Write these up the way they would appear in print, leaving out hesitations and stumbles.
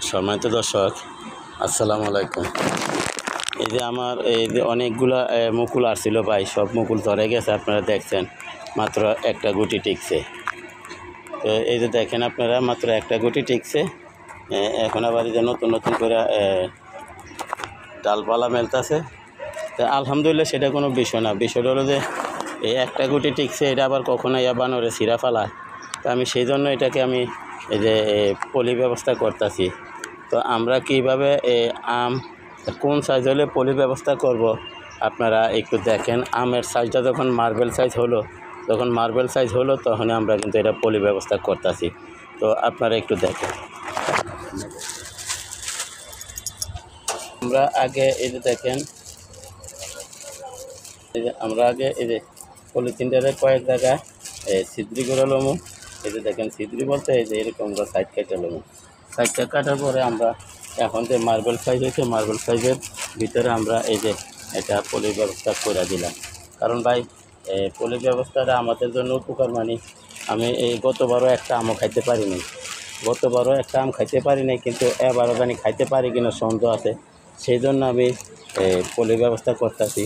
সম্মানিত দর্শক, আসসালামু আলাইকুম। এই যে আমার এই যে অনেকগুলা মুকুল আসছিল ভাই, সব মুকুল ধরে গেছে। আপনারা দেখছেন মাত্র একটা গুটি টিকছে। তো এই যে দেখেন আপনারা, মাত্র একটা গুটি টিকছে। এখন আবার এই যে নতুন নতুন করে ডালপালা মেলতেছে। তো আলহামদুলিল্লাহ, সেটা কোনো বিষয় না। বিষয়টা হলো যে এই একটা গুটি টিকছে, এটা আবার কখনো বানরে ছিঁড়া ফেলায়। তো আমি সেই জন্য এটাকে আমি এই যে পলি ব্যবস্থা করতেছি। তো আমরা কীভাবে আম কোন সাইজ হলে পলি ব্যবস্থা করব, আপনারা একটু দেখেন। আমের সাইজটা যখন মার্বেল সাইজ হলো, তখন আমরা কিন্তু এটা পলি ব্যবস্থা করতেছি। তো আপনারা একটু দেখেন। আমরা আগে এই যে দেখেন, আমরা আগে এই যে পলিথিনটারে কয়েক জায়গায় ছিদ্রি করে লমু। এই যে দেখেন, ছিদ্রি বলতে এই যে এরকম আমরা সাইড কেটে লমু। সাইডটা কাটার পরে আমরা এখন যে মার্বেল সাইজ হয়েছে, মার্বেল সাইজের ভিতরে আমরা এই যে এটা পলির ব্যবস্থা করে দিলাম। কারণ ভাই, পলির ব্যবস্থাটা আমাদের জন্য উপকার। মানে আমি এই গতবারও একটা আমও খাইতে পারি নাই, কিন্তু এবারও জানি খাইতে পারি কিনা সন্দেহ আছে। সেই জন্য আমি পলির ব্যবস্থা করতেছি।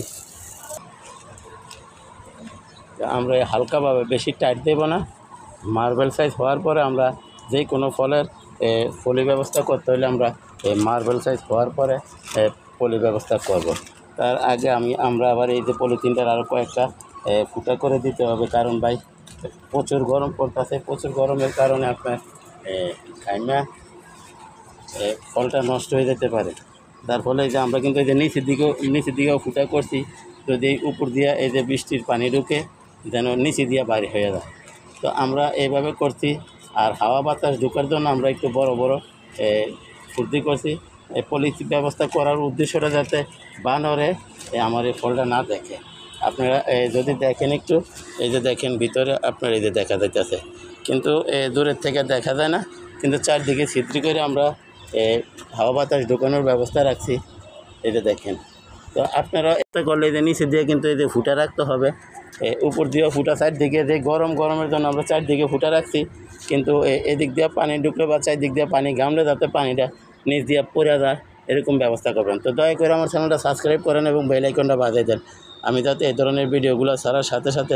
আমরা হালকাভাবে, বেশি টাইট দেব না। মার্বেল সাইজ হওয়ার পরে আমরা যে কোনো ফলের পলি ব্যবস্থা করতে হলে আমরা মার্বেল সাইজ হওয়ার পরে পলি ব্যবস্থা করব। তার আগে আমরা আবার এই যে পলিথিনটার আরও কয়েকটা ফুটা করে দিতে হবে। কারণ ভাই, প্রচুর গরম পড়তেছে। প্রচুর গরমের কারণে আপনার ঘাইমা ফলটা নষ্ট হয়ে যেতে পারে। তার ফলে যে আমরা কিন্তু এই যে নিচের দিকেও ফুটা করছি, যদি উপর দিয়ে এই যে বৃষ্টির পানি ঢুকে যেন নিচে দিয়ে বাইরে হয়ে যায়। তো আমরা এইভাবে করছি। আর হাওয়া বাতাস ঢোকার জন্য আমরা একটু বড় বড় ফুর্তি করছি। এই পলিথি ব্যবস্থা করার উদ্দেশ্যটা যাতে বানরে আমার এই ফলটা না দেখে। আপনারা যদি দেখেন একটু, এই যে দেখেন ভিতরে আপনার এই যে দেখা যাইতেছে, কিন্তু দূরের থেকে দেখা যায় না। কিন্তু চারদিকে ছিদ্রি করে আমরা হাওয়া বাতাস ঢোকানোর ব্যবস্থা রাখছি। এই যে দেখেন। তো আপনারা এটা করলে এই যে নিচে দিয়ে কিন্তু এই যে ফুটা রাখতে হবে। উপর দিয়েও ফুটা, চারদিকে যে গরমের জন্য আমরা চারদিকে ফুটা রাখছি। কিন্তু এদিক দিয়ে পানি ঢুকলে বা চারদিক দিয়ে পানি গামলে যাতে পানিটা নিচ দিয়ে পড়ে যায়, এরকম ব্যবস্থা করবেন। তো দয়া করে আমার চ্যানেলটা সাবস্ক্রাইব করেন এবং বেল আইকনটা বাজিয়ে দেন, আমি যাতে এই ধরনের ভিডিওগুলো ছাড়ার সাথে সাথে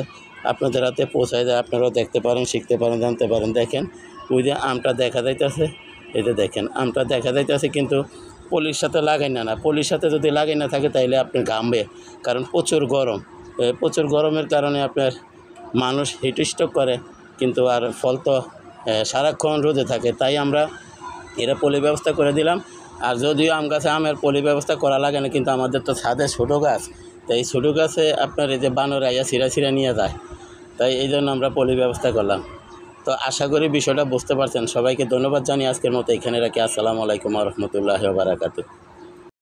আপনাদের হাতে পৌঁছায় যায়, আপনারাও দেখতে পারেন, শিখতে পারেন, জানতে পারেন। দেখেন, ওই যে আমটা দেখা যাইতেছে, এই যে দেখেন আমটা দেখা যাইতেছে, কিন্তু পলির সাথে লাগাই না। পলির সাথে যদি লাগাই না থাকে তাইলে আপনি ঘামবে। কারণ প্রচুর গরমের কারণে আপনার মানুষ হিট স্ট্রোক করে, কিন্তু আর ফল তো সারাক্ষণ রোদে থাকে। তাই আমরা এরা পলি ব্যবস্থা করে দিলাম। আর যদিও আম গাছে আমের পলি ব্যবস্থা করা লাগে না, কিন্তু আমাদের তো ছাদে ছোটো গাছ। তাই এই ছোটো গাছে আপনার এই যে বানর আইয়া ছিঁড়া নিয়ে যায়, তাই এই জন্য আমরা পলি ব্যবস্থা করলাম। তো আশা করি বিষয়টা বুঝতে পারছেন। সবাইকে ধন্যবাদ জানিয়ে আজকের মতো এখানে রাখি। আসসালামু আলাইকুম ওয়া রাহমাতুল্লাহি ওয়া বারাকাতুহু।